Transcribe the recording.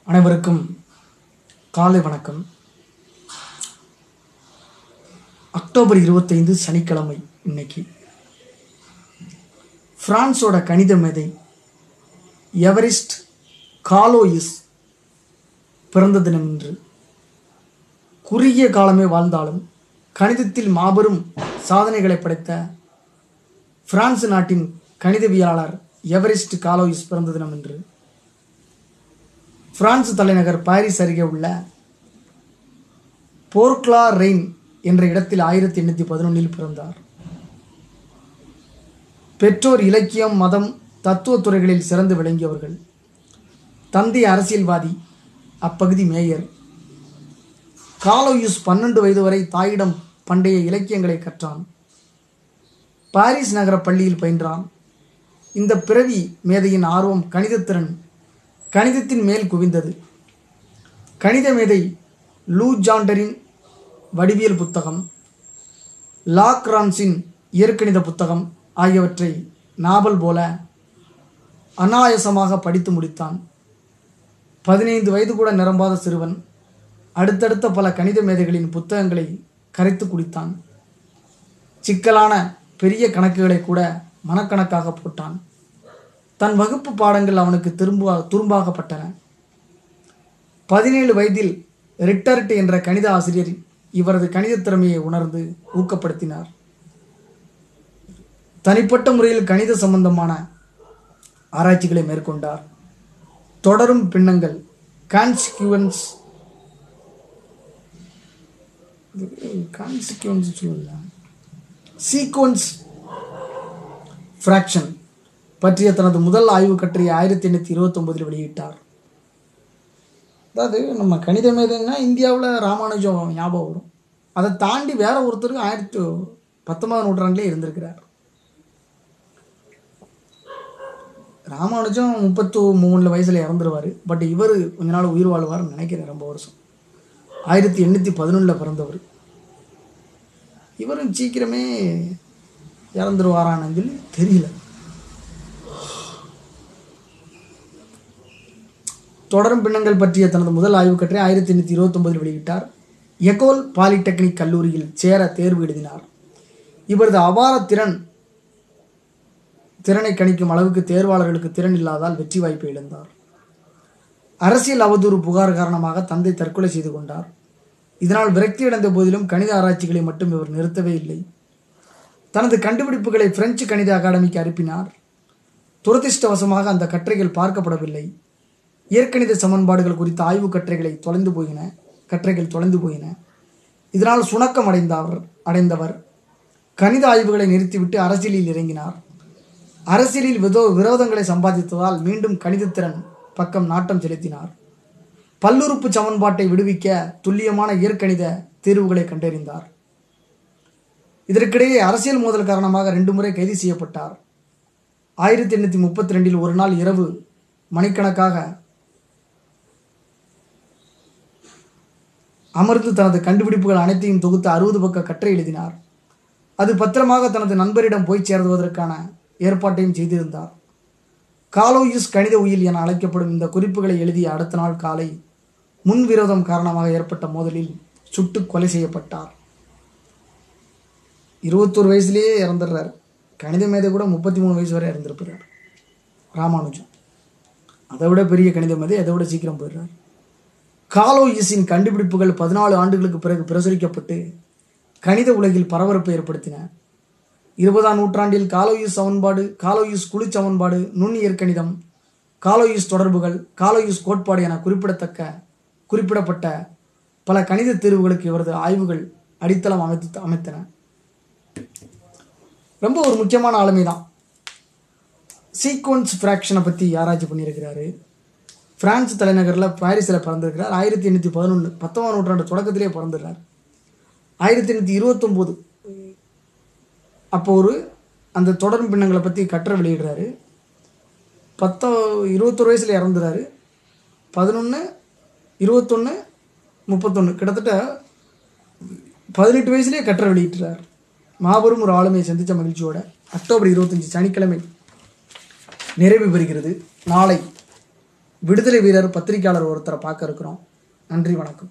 அனைவருக்கும் காலை வணக்கம். அக்டோபர் 25 சனிக்கிழமை. இன்னைக்கு பிரான்ஸோட கணித மேதை எவரிஸ்ட் காலோயிஸ் பிறந்த தினம் இன்று. குறுகிய காலமே வாழ்ந்தாலும் கணிதத்தில் மாபெரும் சாதனைகளை படைத்த பிரான்ஸ் நாட்டின் கணிதவியலாளர் எவரிஸ்ட் காலோயிஸ் பிறந்த தினம் இன்று. பிரான்ஸ் தலைநகர் பாரிஸ் அருகே உள்ள போர்க்லா ரெயின் என்ற இடத்தில் 1811 பிறந்தார். பெற்றோர் இலக்கியம், மதம், தத்துவ துறைகளில் சிறந்து விளங்கியவர்கள். தந்தை அரசியல்வாதி, அப்பகுதி மேயர். காலோயிஸ் 12 வயது வரை தாயிடம் பண்டைய இலக்கியங்களை கற்றான். பாரிஸ் நகர பள்ளியில் பயின்றான். இந்த பிறவி மேதையின் ஆர்வம் கணிதத்தின் மேல் குவிந்தது. கணித மேதை லூ ஜாண்டரின் வடிவியல் புத்தகம், லாக்ரான்ஸின் இயற்கணித புத்தகம் ஆகியவற்றை நாவல் போல அனாயசமாக படித்து முடித்தான். 15 வயது கூட நிரம்பாத சிறுவன் அடுத்தடுத்த பல கணித மேதைகளின் புத்தகங்களை கரைத்து குடித்தான். சிக்கலான பெரிய கணக்குகளை கூட மனக்கணக்காக போட்டான். தன் வகுப்பு பாடங்கள் அவனுக்கு துரும்பாகப்பட்டன. 17 வயதில் ரிட்டர்ட் என்ற கணித ஆசிரியர் இவரது கணித திறமையை உணர்ந்து ஊக்கப்படுத்தினார். தனிப்பட்ட முறையில் கணித சம்பந்தமான ஆராய்ச்சிகளை மேற்கொண்டார். தொடரும் பின்னங்கள், சீக்வன்ஸ் ஃப்ராக்ஷன் பற்றிய தனது முதல் ஆய்வு கட்டுரையை 1829 வெளியிட்டார். அதாவது நம்ம கணித மேதைன்னா இந்தியாவில் ராமானுஜம் ஞாபகம் வரும். அதை தாண்டி வேற ஒருத்தருக்கு 19ஆம் நூற்றாண்டிலே இருந்திருக்கிறார். ராமானுஜம் 33 வயசுல இறந்துருவார். பட் இவர் கொஞ்ச நாள் உயிர் வாழ்வார்னு நினைக்கிறேன். ரொம்ப வருஷம் 1811 பிறந்தவர். இவரும் சீக்கிரமே இறந்துருவாரான்னு சொல்லி தெரியல. தொடரும் பின்னங்கள் பற்றிய தனது முதல் ஆய்வு கட்டுரை 1829 வெளியிட்டார். எகோல் பாலிடெக்னிக் கல்லூரியில் சேர தேர்வு எழுதினார். இவரது அபார திறனை கணிக்கும் அளவுக்கு தேர்வாளர்களுக்கு திறன் இல்லாதால் வெற்றி வாய்ப்பை இழந்தார். அரசியல் அவதூறு புகார் காரணமாக தந்தை தற்கொலை செய்து கொண்டார். இதனால் விரக்தியடைந்த போதிலும் கணித ஆராய்ச்சிகளை மட்டும் இவர் நிறுத்தவே இல்லை. தனது கண்டுபிடிப்புகளை பிரெஞ்சு கணித அகாடமிக்கு அனுப்பினார். துரதிருஷ்டவசமாக அந்த கட்டுரைகள் பார்க்கப்படவில்லை. இயற்கணித சமன்பாடுகள் குறித்த ஆய்வு கட்டுரைகள் தொலைந்து போயின. இதனால் சுணக்கம் அடைந்தவர் கணித ஆய்வுகளை நிறுத்திவிட்டு அரசியலில் இறங்கினார். அரசியலில் விரோதங்களை சம்பாதித்ததால் மீண்டும் கணிதத்திறன் பக்கம் நாட்டம் செலுத்தினார். பல்லுறுப்பு சமன்பாட்டை விடுவிக்க துல்லியமான இயற்கணித தீர்வுகளை கண்டறிந்தார். இதற்கிடையே அரசியல் மோதல் காரணமாக 2 முறை கைது செய்யப்பட்டார். 1832 ஒரு நாள் இரவு மணிக்கணக்காக அமர்ந்து தனது கண்டுபிடிப்புகள் அனைத்தையும் தொகுத்து 60 பக்க கட்டுரை எழுதினார். அது பத்திரமாக தனது நண்பரிடம் போய் சேர்வதற்கான ஏற்பாட்டையும் செய்திருந்தார். காலோயிஸ் கணித உயில் என அழைக்கப்படும் இந்த குறிப்புகளை எழுதிய அடுத்த நாள் காலை முன்விரோதம் காரணமாக ஏற்பட்ட மோதலில் சுட்டு கொலை செய்யப்பட்டார். 21 வயசுலேயே இறந்துடுறார். கணித மேதை கூட 33 வயசு வரை இறந்திருப்பார். ராமானுஜம் அதை விட பெரிய கணித மேதை, அதை விட சீக்கிரம் போயிடுறார். காலோயிஸின் கண்டுபிடிப்புகள் 14 ஆண்டுகளுக்கு பிறகு பிரசுரிக்கப்பட்டு கணித உலகில் பரபரப்பை ஏற்படுத்தின. 20ஆம் நூற்றாண்டில் காலோயிஸ் சமன்பாடு, காலோயிஸ் குழு சமன்பாடு, நுண் இயற்கணிதம், காலோயிஸ் தொடர்புகள், காலோயிஸ் கோட்பாடு என குறிப்பிடப்பட்ட பல கணித தீர்வுகளுக்கு இவரது ஆய்வுகள் அடித்தளம் அமைத்தன. ரொம்ப ஒரு முக்கியமான ஆளுமைதான். சீக்வன்ஸ் ஃப்ராக்ஷனை பற்றி ஆராய்ச்சி பண்ணியிருக்கிறாரு. பிரான்ஸ் தலைநகரில் பாரிஸில் பிறந்திருக்கிறார். 1811 19ஆம் நூற்றாண்டு தொடக்கத்திலே பிறந்துடுறார். 1829 அப்போ அந்த தொடரும் பின்னங்களை பற்றி கட்டுரை வெளியிடுறாரு. 21 வயசில் இறந்துறாரு. 11, 21, 31 கிட்டத்தட்ட 18 வயசுலேயே கட்டுரை வெளியிட்டுறார். மாபெரும் ஒரு ஆளுமையை சந்தித்த மகிழ்ச்சியோட அக்டோபர் 25 சனிக்கிழமை நிறைவு பெறுகிறது. நாளை விடுதலை வீரர் பத்திரிகையாளர் ஒருத்தரை பார்க்க இருக்கிறோம். நன்றி, வணக்கம்.